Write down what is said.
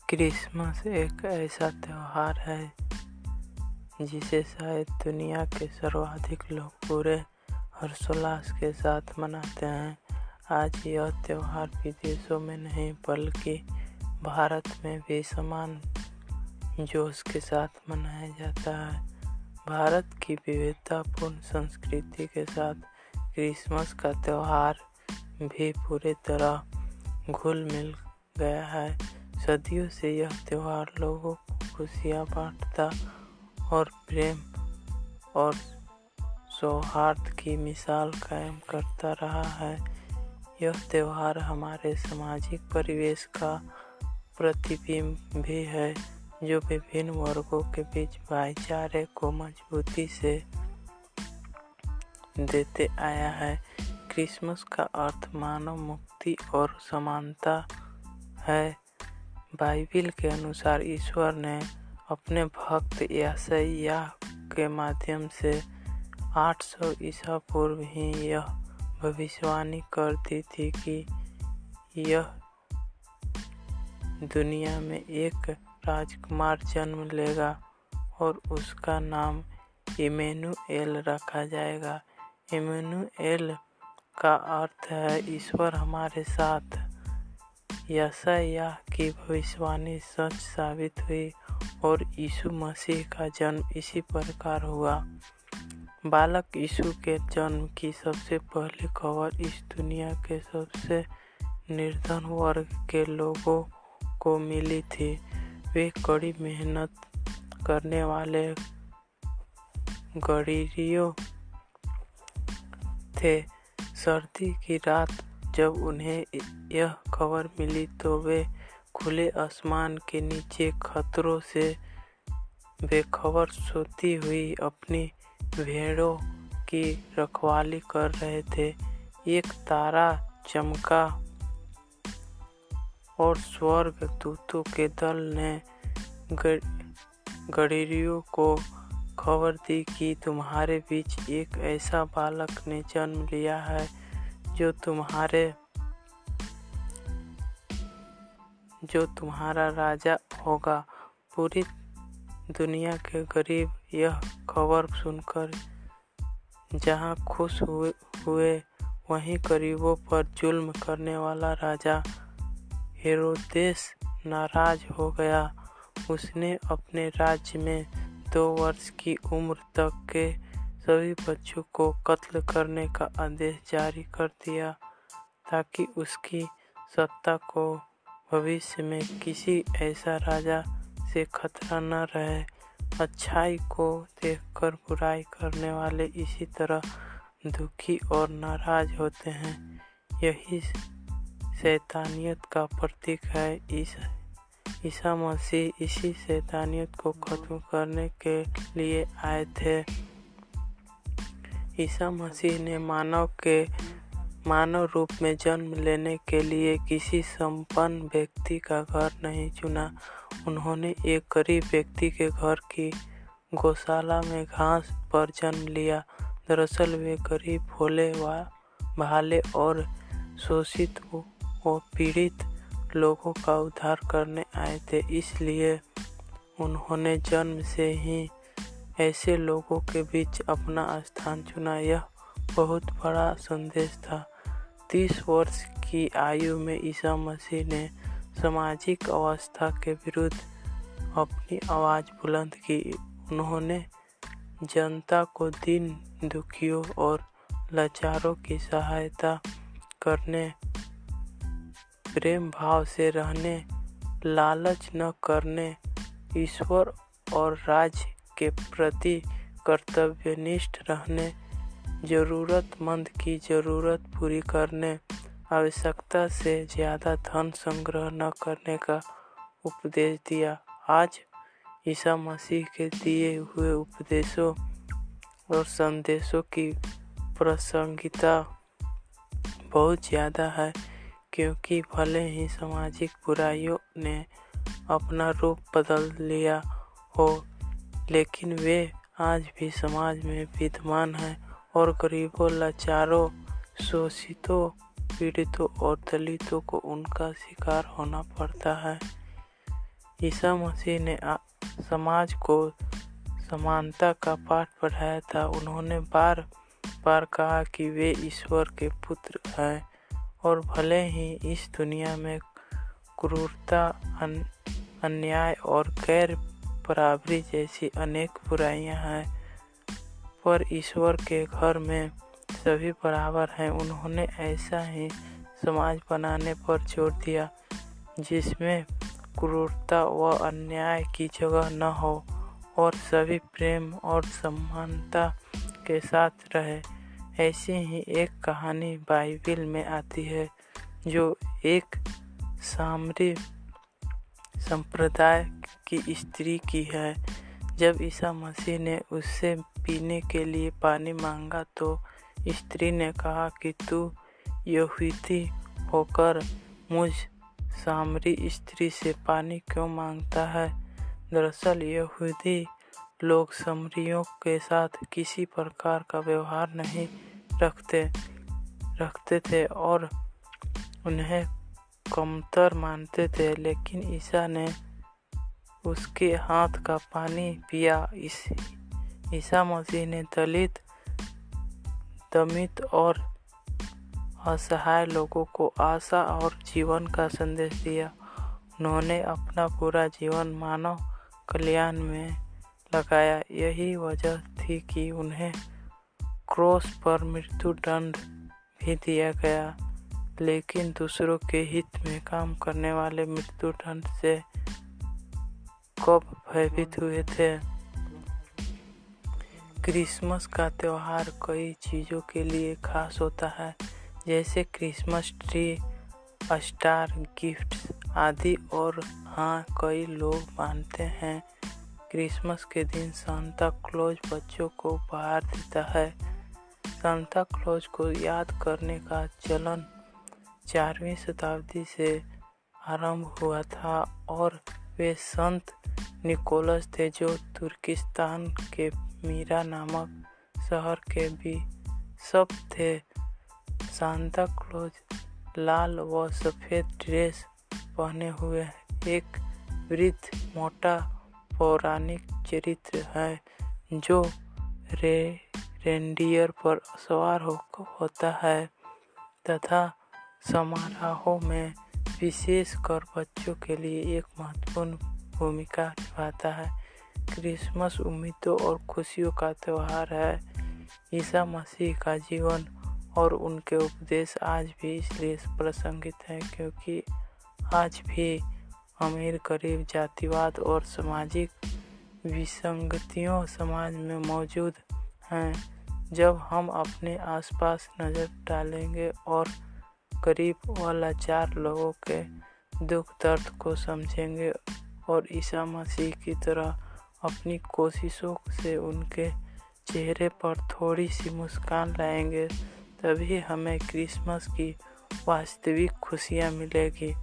Christmas एक ऐसा त्योहार है जिसे शायद दुनिया के सर्वाधिक लोग पूरे हर्षोल्लास के साथ मनाते हैं। आज यह त्योहार विदेशों में नहीं बल्कि भारत में भी समान जोश के साथ मनाया जाता है। भारत की विविधतापूर्ण संस्कृति के साथ क्रिसमस का त्योहार भी पूरी तरह घुल मिल गया है। सदियों से यह त्योहार लोगों को खुशियाँ बांटता और प्रेम और सौहार्द की मिसाल कायम करता रहा है। यह त्योहार हमारे सामाजिक परिवेश का प्रतिबिंब भी है, जो विभिन्न वर्गों के बीच भाईचारे को मजबूती से देते आया है। क्रिसमस का अर्थ मानव मुक्ति और समानता है। बाइबिल के अनुसार ईश्वर ने अपने भक्त यशायाह के माध्यम से 800 ईसा पूर्व ही यह भविष्यवाणी कर दी थी कि यह दुनिया में एक राजकुमार जन्म लेगा और उसका नाम इम्मानुएल रखा जाएगा। इम्मानुएल का अर्थ है ईश्वर हमारे साथ। यशायाह की भविष्यवाणी सच साबित हुई और यीशु मसीह का जन्म इसी प्रकार हुआ। बालक यीशु के जन्म की सबसे पहली खबर इस दुनिया के सबसे निर्धन वर्ग के लोगों को मिली थी। वे कड़ी मेहनत करने वाले गरीबों थे। सर्दी की रात जब उन्हें यह खबर मिली तो वे खुले आसमान के नीचे खतरों से बेखबर सोती हुई अपनी भेड़ों की रखवाली कर रहे थे। एक तारा चमका और स्वर्गदूतों के दल ने गरीबों को खबर दी कि तुम्हारे बीच एक ऐसा बालक ने जन्म लिया है जो तुम्हारा राजा होगा। पूरी दुनिया के गरीब यह खबर सुनकर जहां खुश हुए वहीं गरीबों पर जुल्म करने वाला राजा हेरोदेस नाराज हो गया। उसने अपने राज्य में 2 वर्ष की उम्र तक के सभी बच्चों को कत्ल करने का आदेश जारी कर दिया ताकि उसकी सत्ता को भविष्य में किसी ऐसा राजा से खतरा न रहे। अच्छाई को देखकर बुराई करने वाले इसी तरह दुखी और नाराज होते हैं। यही शैतानियत का प्रतीक है। ईसा मसीह इसी शैतानियत को खत्म करने के लिए आए थे। ईसा मसीह ने मानव रूप में जन्म लेने के लिए किसी संपन्न व्यक्ति का घर नहीं चुना। उन्होंने एक गरीब व्यक्ति के घर की गौशाला में घास पर जन्म लिया। दरअसल वे गरीब, भोले भाले और शोषित व पीड़ित लोगों का उद्धार करने आए थे। इसलिए उन्होंने जन्म से ही ऐसे लोगों के बीच अपना स्थान चुना। यह बहुत बड़ा संदेश था। 30 वर्ष की आयु में ईसा मसीह ने सामाजिक अवस्था के विरुद्ध अपनी आवाज़ बुलंद की। उन्होंने जनता को दीन, दुखियों और लाचारों की सहायता करने, प्रेम भाव से रहने, लालच न करने, ईश्वर और राज्य के प्रति कर्तव्यनिष्ठ रहने, जरूरतमंद की जरूरत पूरी करने, आवश्यकता से ज़्यादा धन संग्रह न करने का उपदेश दिया। आज ईसा मसीह के दिए हुए उपदेशों और संदेशों की प्रासंगिकता बहुत ज़्यादा है, क्योंकि भले ही सामाजिक बुराइयों ने अपना रूप बदल लिया हो, लेकिन वे आज भी समाज में विद्यमान हैं और गरीबों, लाचारों, शोषितों, पीड़ितों और दलितों को उनका शिकार होना पड़ता है। ईसा मसीह ने समाज को समानता का पाठ पढ़ाया था। उन्होंने बार बार कहा कि वे ईश्वर के पुत्र हैं और भले ही इस दुनिया में क्रूरता, अन्याय और गैर बराबरी जैसी अनेक बुराइयां हैं, पर ईश्वर के घर में सभी बराबर हैं। उन्होंने ऐसा ही समाज बनाने पर जोर दिया जिसमें क्रूरता व अन्याय की जगह न हो और सभी प्रेम और समानता के साथ रहे। ऐसी ही एक कहानी बाइबिल में आती है जो एक सामरी संप्रदाय की स्त्री की है। जब ईसा मसीह ने उससे पीने के लिए पानी मांगा तो स्त्री ने कहा कि तू यहूदी होकर मुझ सामरी स्त्री से पानी क्यों मांगता है। दरअसल यहूदी लोग सामरियों के साथ किसी प्रकार का व्यवहार नहीं रखते थे और उन्हें कमतर मानते थे, लेकिन ईसा ने उसके हाथ का पानी पिया। ईसा मसीह ने दलित, दमित और असहाय लोगों को आशा और जीवन का संदेश दिया। उन्होंने अपना पूरा जीवन मानव कल्याण में लगाया। यही वजह थी कि उन्हें क्रॉस पर मृत्यु दंड भी दिया गया, लेकिन दूसरों के हित में काम करने वाले मृत्यु दंड से कब भयभीत हुए थे। क्रिसमस का त्यौहार कई चीज़ों के लिए खास होता है, जैसे क्रिसमस ट्री, स्टार, गिफ्ट्स आदि। और हाँ, कई लोग मानते हैं क्रिसमस के दिन सांता क्लॉज बच्चों को उपहार देता है। सांता क्लॉज को याद करने का चलन 4वीं शताब्दी से आरंभ हुआ था और वे संत निकोलस थे जो तुर्किस्तान के मीरा नामक शहर के बिशप थे। सांता क्लॉज लाल व सफ़ेद ड्रेस पहने हुए एक वृद्ध मोटा पौराणिक चरित्र है जो रेनडियर पर सवार होता है तथा समारोहों में विशेषकर बच्चों के लिए एक महत्वपूर्ण भूमिका निभाता है। क्रिसमस उम्मीदों और खुशियों का त्यौहार है। ईसा मसीह का जीवन और उनके उपदेश आज भी इसलिए प्रासंगिक हैं क्योंकि आज भी अमीर गरीब, जातिवाद और सामाजिक विसंगतियों समाज में मौजूद हैं। जब हम अपने आसपास नज़र डालेंगे और गरीब व लाचार लोगों के दुख दर्द को समझेंगे और ईसा मसीह की तरह अपनी कोशिशों से उनके चेहरे पर थोड़ी सी मुस्कान लाएंगे, तभी हमें क्रिसमस की वास्तविक खुशियाँ मिलेगी।